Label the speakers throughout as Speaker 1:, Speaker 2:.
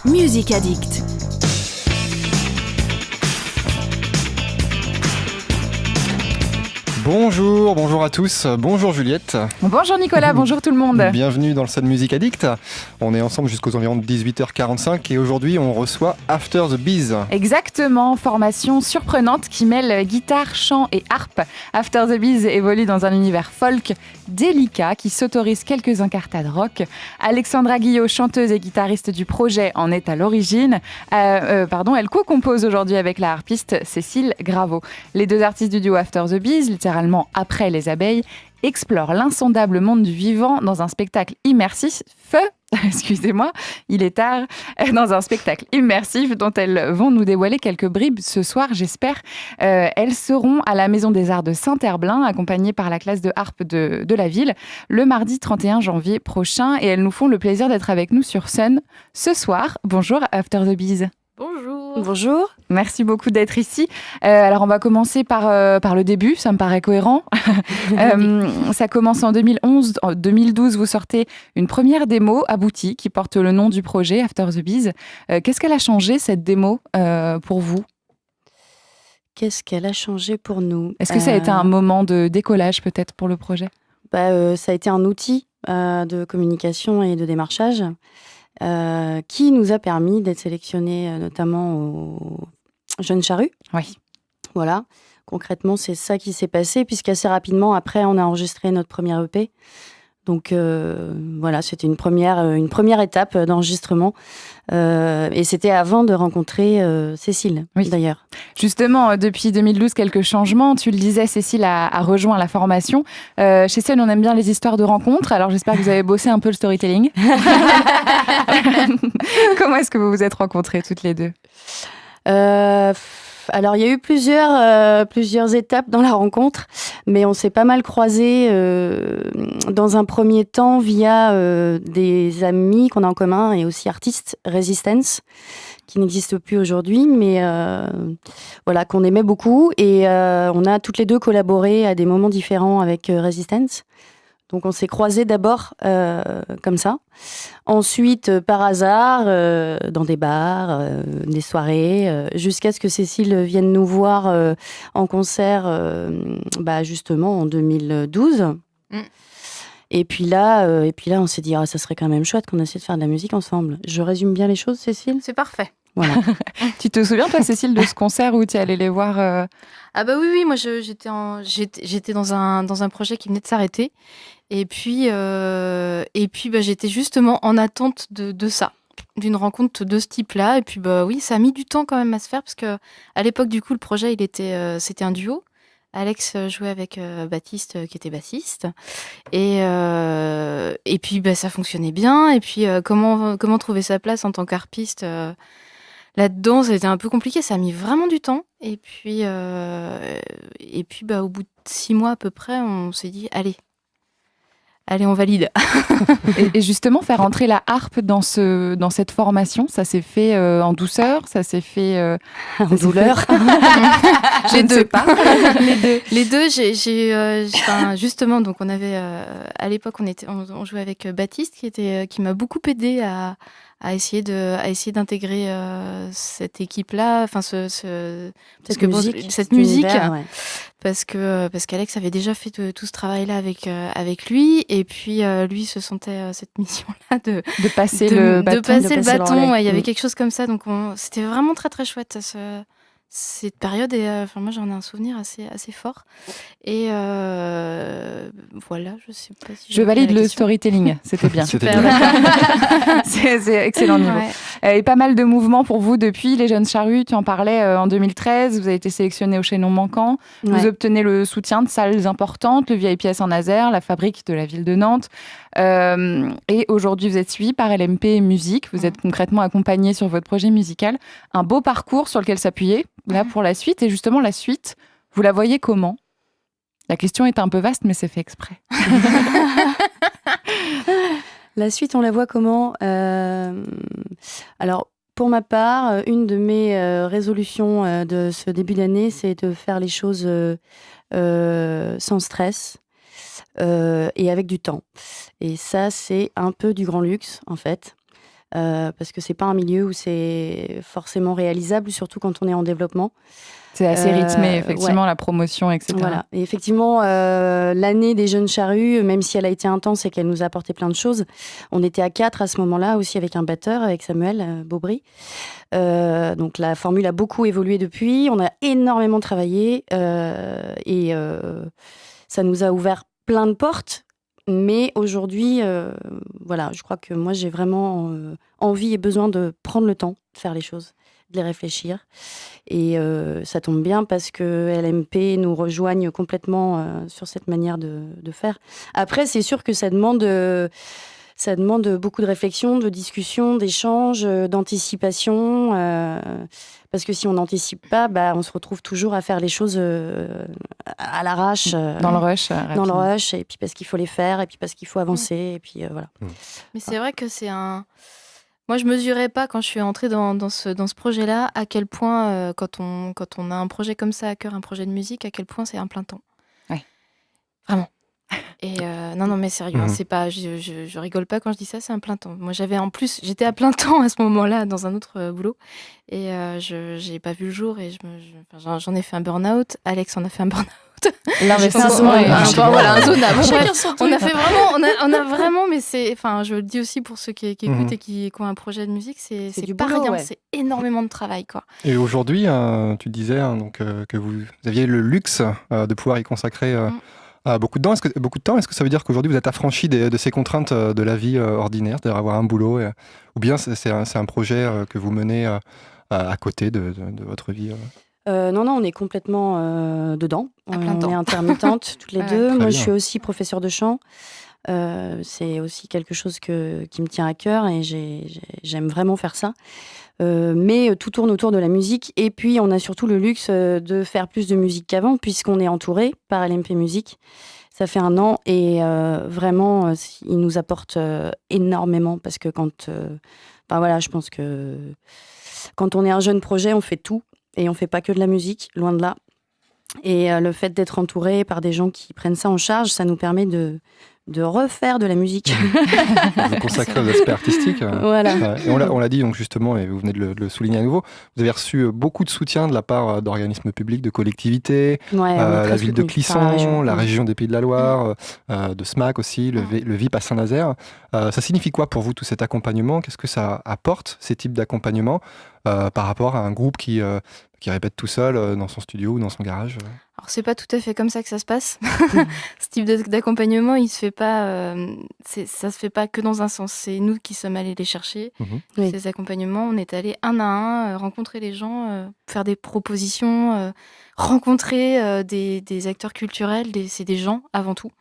Speaker 1: Musique Addict.
Speaker 2: Bonjour à tous, bonjour Juliette.
Speaker 3: Bonjour Nicolas, bonjour tout le monde.
Speaker 2: Bienvenue dans le Sun Music Addict. On est ensemble jusqu'aux environs de 18h45 et aujourd'hui on reçoit After the Biz.
Speaker 3: Exactement, formation surprenante qui mêle guitare, chant et harpe. After the Biz évolue dans un univers folk délicat qui s'autorise quelques incartades rock. Alexandra Guillot, chanteuse et guitariste du projet, en est à l'origine. Elle co-compose aujourd'hui avec la harpiste Cécile Graveau. Les deux artistes du duo After the Biz, littéralement après les abeilles, explorent l'insondable monde du vivant dans un spectacle immersif. Excusez-moi, il est tard. Dans un spectacle immersif dont elles vont nous dévoiler quelques bribes ce soir, j'espère. Elles seront à la Maison des Arts de Saint-Herblain, accompagnées par la classe de harpe de la ville, le mardi 31 janvier prochain. Et elles nous font le plaisir d'être avec nous sur Sun ce soir. Bonjour After the Biz.
Speaker 4: Bonjour.
Speaker 3: Bonjour. Merci beaucoup d'être ici. Alors, on va commencer par le début, ça me paraît cohérent. Ça commence en 2011. En 2012, vous sortez une première démo aboutie qui porte le nom du projet After the Biz. Qu'est-ce qu'elle a changé, cette démo, pour vous ?
Speaker 4: Qu'est-ce qu'elle a changé pour nous ?
Speaker 3: Est-ce que ça a été un moment de décollage, peut-être, pour le projet ?
Speaker 4: Ça a été un outil de communication et de démarchage qui nous a permis d'être sélectionnés notamment au Jeune Charrue.
Speaker 3: Oui.
Speaker 4: Voilà. Concrètement, c'est ça qui s'est passé, puisqu'assez rapidement, après, on a enregistré notre première EP. Donc, voilà, c'était une première étape d'enregistrement. Et c'était avant de rencontrer Cécile, oui. D'ailleurs.
Speaker 3: Justement, depuis 2012, quelques changements. Tu le disais, Cécile a rejoint la formation. Chez Sun, on aime bien les histoires de rencontres. Alors, j'espère que vous avez bossé un peu le storytelling. Comment est-ce que vous vous êtes rencontrées toutes les deux ?
Speaker 4: Alors, il y a eu plusieurs étapes dans la rencontre, mais on s'est pas mal croisés dans un premier temps via des amis qu'on a en commun et aussi artistes, Resistance, qui n'existe plus aujourd'hui, mais voilà, qu'on aimait beaucoup. Et on a toutes les deux collaboré à des moments différents avec Resistance. Donc, on s'est croisés d'abord comme ça. Ensuite, par hasard, dans des bars, des soirées, jusqu'à ce que Cécile vienne nous voir en concert, justement, en 2012. Et puis là, on s'est dit, ça serait quand même chouette qu'on essaie de faire de la musique ensemble. Je résume bien les choses, Cécile ?
Speaker 5: C'est parfait.
Speaker 4: Voilà.
Speaker 3: Tu te souviens, toi, Cécile, de ce concert où tu es allée les voir
Speaker 5: Ah bah oui, moi j'étais dans un projet qui venait de s'arrêter. Et puis j'étais justement en attente de ça, d'une rencontre de ce type-là. Et puis oui, ça a mis du temps quand même à se faire parce que à l'époque du coup le projet c'était un duo. Alex jouait avec Baptiste qui était bassiste et puis ça fonctionnait bien. Et puis comment trouver sa place en tant qu'harpiste là-dedans, c'était un peu compliqué, ça a mis vraiment du temps. Et puis au bout de 6 mois à peu près, on s'est dit Allez, on valide.
Speaker 3: Et justement, faire entrer la harpe dans cette formation, ça s'est fait en douceur, ça s'est fait
Speaker 4: en douleur.
Speaker 3: Je ne sais pas.
Speaker 5: Les deux. Justement, donc on avait à l'époque on jouait avec Baptiste qui m'a beaucoup aidé à essayer d'intégrer cette équipe-là, enfin cette musique.
Speaker 4: Ouais.
Speaker 5: Parce qu'Alex avait déjà fait tout ce travail-là avec lui, et puis lui se sentait cette mission-là de
Speaker 3: passer le bâton.
Speaker 5: Il y avait quelque chose comme ça, donc c'était vraiment très très chouette cette période, et moi j'en ai un souvenir assez fort. Et voilà, je sais pas si
Speaker 3: je valide le storytelling, c'était bien.
Speaker 2: C'était bien.
Speaker 3: c'est excellent niveau. Ouais. Et pas mal de mouvements pour vous depuis les Jeunes Charrues, tu en parlais en 2013, vous avez été sélectionné au Chaînon Manquant, vous obtenez le soutien de salles importantes, le VIP à Saint-Nazaire, la Fabrique de la ville de Nantes. Et aujourd'hui, vous êtes suivi par LMP Musique. Vous êtes concrètement accompagné sur votre projet musical. Un beau parcours sur lequel s'appuyer là pour la suite. Et justement, la suite, vous la voyez comment ? La question est un peu vaste, mais c'est fait exprès.
Speaker 4: La suite, on la voit comment ? Alors, pour ma part, une de mes résolutions de ce début d'année, c'est de faire les choses sans stress. Et avec du temps. Et ça, c'est un peu du grand luxe, en fait. parce que c'est pas un milieu où c'est forcément réalisable, surtout quand on est en développement.
Speaker 3: C'est assez rythmé, effectivement, la promotion, etc.
Speaker 4: Voilà. Et effectivement, l'année des Jeunes Charrues, même si elle a été intense et qu'elle nous a apporté plein de choses, on était à 4 à ce moment-là, aussi avec un batteur, avec Samuel Beaubry. Donc la formule a beaucoup évolué depuis. On a énormément travaillé et ça nous a ouvert plein de portes. Mais aujourd'hui, voilà, je crois que moi, j'ai vraiment envie et besoin de prendre le temps de faire les choses, de les réfléchir. Et ça tombe bien parce que LMP nous rejoigne complètement sur cette manière de faire. Après, c'est sûr que ça demande beaucoup de réflexion, de discussion, d'échange, d'anticipation. Parce que si on n'anticipe pas, on se retrouve toujours à faire les choses à l'arrache.
Speaker 3: Dans le rush.
Speaker 4: Dans le rush, et puis parce qu'il faut les faire, et puis parce qu'il faut avancer, et puis voilà.
Speaker 5: Mais c'est vrai que c'est un... Moi, je mesurais pas quand je suis entrée dans ce projet-là à quel point, quand on a un projet comme ça à cœur, un projet de musique, à quel point c'est un plein temps.
Speaker 3: Ouais.
Speaker 5: Vraiment. Et non, mais sérieux, c'est pas, je rigole pas quand je dis ça, c'est un plein temps. Moi, j'étais à plein temps à ce moment-là dans un autre boulot, et j'ai pas vu le jour, et j'en ai fait un burn-out. Alex en a fait un burn-out.
Speaker 3: L'investissement
Speaker 5: voilà, un zone. On a fait vraiment, on a vraiment, mais c'est, enfin, je le dis aussi pour ceux qui écoutent et qui ont un projet de musique, c'est
Speaker 4: du
Speaker 5: pas
Speaker 4: boulot,
Speaker 5: rien, c'est énormément de travail, quoi.
Speaker 2: Et aujourd'hui, tu disais donc, que vous aviez le luxe de pouvoir y consacrer beaucoup de temps. Est-ce que ça veut dire qu'aujourd'hui vous êtes affranchi de ces contraintes de la vie ordinaire, d'avoir un boulot, ou bien c'est un projet que vous menez à côté de votre vie
Speaker 4: Non, on est complètement dedans.
Speaker 5: À plein temps.
Speaker 4: On est intermittentes toutes les deux.
Speaker 2: Très
Speaker 4: Moi,
Speaker 2: bien.
Speaker 4: je suis aussi professeure de chant. C'est aussi quelque chose qui me tient à cœur et j'aime vraiment faire ça. Mais tout tourne autour de la musique. Et puis, on a surtout le luxe de faire plus de musique qu'avant, puisqu'on est entouré par LMP Musique. Ça fait 1 an et vraiment, il nous apporte énormément parce que je pense que quand on est un jeune projet, on fait tout et on fait pas que de la musique, loin de là. Et le fait d'être entouré par des gens qui prennent ça en charge, ça nous permet de refaire de la musique.
Speaker 2: Vous consacrez aux aspects artistiques.
Speaker 4: Voilà.
Speaker 2: Ouais. Et on l'a dit donc justement, et vous venez de le souligner à nouveau, vous avez reçu beaucoup de soutien de la part d'organismes publics, de collectivités, la ville de Clisson, la région des Pays de la Loire, de SMAC aussi, le VIP à Saint-Nazaire. Ça signifie quoi pour vous tout cet accompagnement ? Qu'est-ce que ça apporte, ces types d'accompagnement, par rapport à un groupe qui répète tout seul dans son studio ou dans son garage
Speaker 5: Alors, c'est pas tout à fait comme ça que ça se passe. Ce type d'accompagnement, il se fait pas, ça se fait pas que dans un sens. C'est nous qui sommes allés les chercher.
Speaker 4: Oui.
Speaker 5: Ces accompagnements, on est allés un à un, rencontrer les gens, faire des propositions, rencontrer des acteurs culturels, c'est des gens avant tout.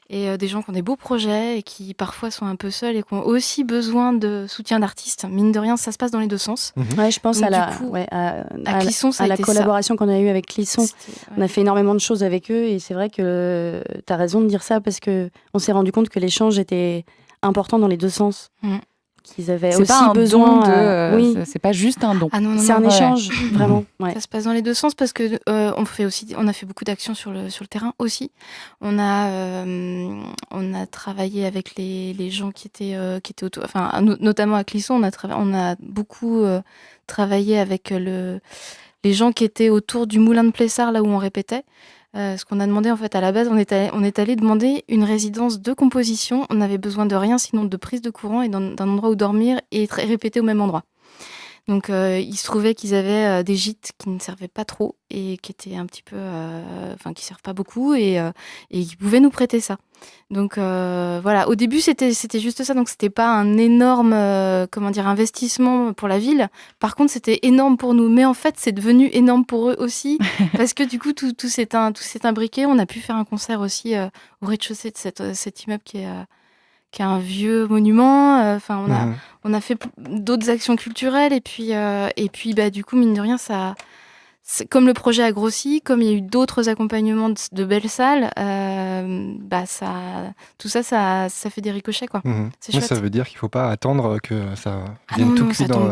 Speaker 5: Et des gens qui ont des beaux projets et qui parfois sont un peu seuls et qui ont aussi besoin de soutien d'artistes. Mine de rien, ça se passe dans les deux sens.
Speaker 4: Ouais, je pense
Speaker 5: Donc,
Speaker 4: à
Speaker 5: Clisson, ça a
Speaker 4: la
Speaker 5: été
Speaker 4: collaboration qu'on a eue avec Clisson.
Speaker 5: Ouais.
Speaker 4: On a fait énormément de choses avec eux et c'est vrai que tu as raison de dire ça parce qu'on s'est rendu compte que l'échange était important dans les deux sens. Qu'ils avaient
Speaker 3: c'est
Speaker 4: aussi
Speaker 3: pas un
Speaker 4: besoin
Speaker 3: don
Speaker 4: oui.
Speaker 3: c'est pas juste un don.
Speaker 5: Ah non,
Speaker 4: C'est un échange, vraiment. Ouais.
Speaker 5: Ça se passe dans les deux sens parce que on a fait beaucoup d'actions sur le terrain aussi. On a travaillé avec les gens qui étaient autour, enfin notamment à Clisson, on a beaucoup travaillé avec les gens qui étaient autour du moulin de Plessard, là où on répétait. Ce qu'on a demandé, en fait, à la base, on est allé demander une résidence de composition. On n'avait besoin de rien, sinon de prise de courant et d'un endroit où dormir et répéter au même endroit. Donc, il se trouvait qu'ils avaient des gîtes qui ne servaient pas trop et qui étaient un petit peu... qui servent pas beaucoup et qui pouvaient nous prêter ça. Donc, voilà. Au début, c'était juste ça. Donc, c'était pas un énorme investissement pour la ville. Par contre, c'était énorme pour nous. Mais en fait, c'est devenu énorme pour eux aussi parce que du coup, tout s'est imbriqué. On a pu faire un concert aussi au rez-de-chaussée de cet immeuble qui est un vieux monument. On a fait d'autres actions culturelles et puis du coup, mine de rien, ça comme le projet a grossi, comme il y a eu d'autres accompagnements de belles salles, tout ça fait des ricochets, quoi. C'est chouette.
Speaker 2: Ça veut dire qu'il ne faut pas attendre que ça vienne tout cuit dans le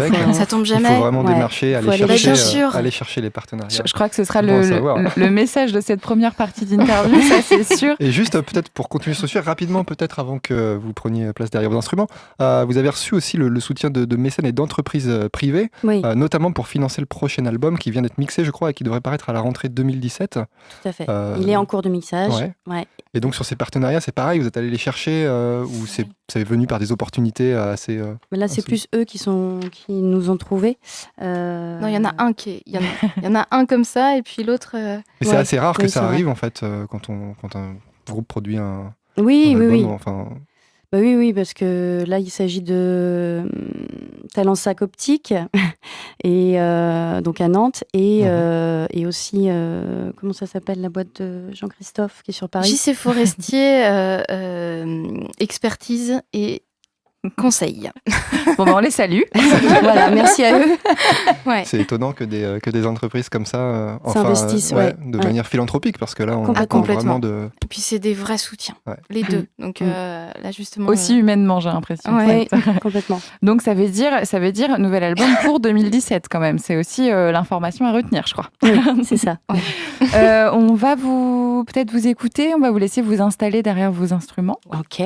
Speaker 2: bec.
Speaker 5: Ça tombe jamais.
Speaker 2: Il faut vraiment démarcher, aller chercher les partenariats.
Speaker 3: Je crois que ce sera le message de cette première partie d'interview, ça c'est sûr.
Speaker 2: Et juste peut-être pour continuer sur ce sujet, rapidement peut-être avant que vous preniez place derrière vos instruments, vous avez reçu aussi le soutien de mécènes et d'entreprises privées, notamment pour financer le prochain album qui vient d'être mixé, je crois, et qui devrait paraître à la rentrée 2017.
Speaker 4: Tout à fait. Il est en cours de mixage. Ouais.
Speaker 2: Et donc sur ces partenariats, c'est pareil, vous êtes allé les chercher ou c'est venu par des opportunités assez...
Speaker 4: Mais là, c'est plus eux qui nous ont trouvés.
Speaker 5: Non, il y en a un il y en a un comme ça, et puis l'autre...
Speaker 2: Mais c'est assez rare que ça arrive, en fait, quand un groupe produit un
Speaker 4: album.
Speaker 2: Oui.
Speaker 4: Oui, parce que là, il s'agit de Talensac Optique, et donc à Nantes, et aussi, comment ça s'appelle, la boîte de Jean-Christophe qui est sur Paris.
Speaker 5: JC Forestier, expertise et conseil.
Speaker 3: Bon, on les salue.
Speaker 4: Voilà, merci à eux.
Speaker 5: Ouais.
Speaker 2: C'est étonnant que des entreprises comme ça
Speaker 4: s'investissent
Speaker 2: de manière philanthropique, parce que là, on parle vraiment de...
Speaker 5: Et puis, c'est des vrais soutiens, les deux. Donc là, justement...
Speaker 3: Aussi humainement, j'ai l'impression.
Speaker 4: Oui, complètement.
Speaker 3: Donc, ça veut dire nouvel album pour 2017, quand même. C'est aussi l'information à retenir, je crois.
Speaker 4: Oui, c'est ça.
Speaker 3: On va peut-être vous écouter. On va vous laisser vous installer derrière vos instruments.
Speaker 4: Ok.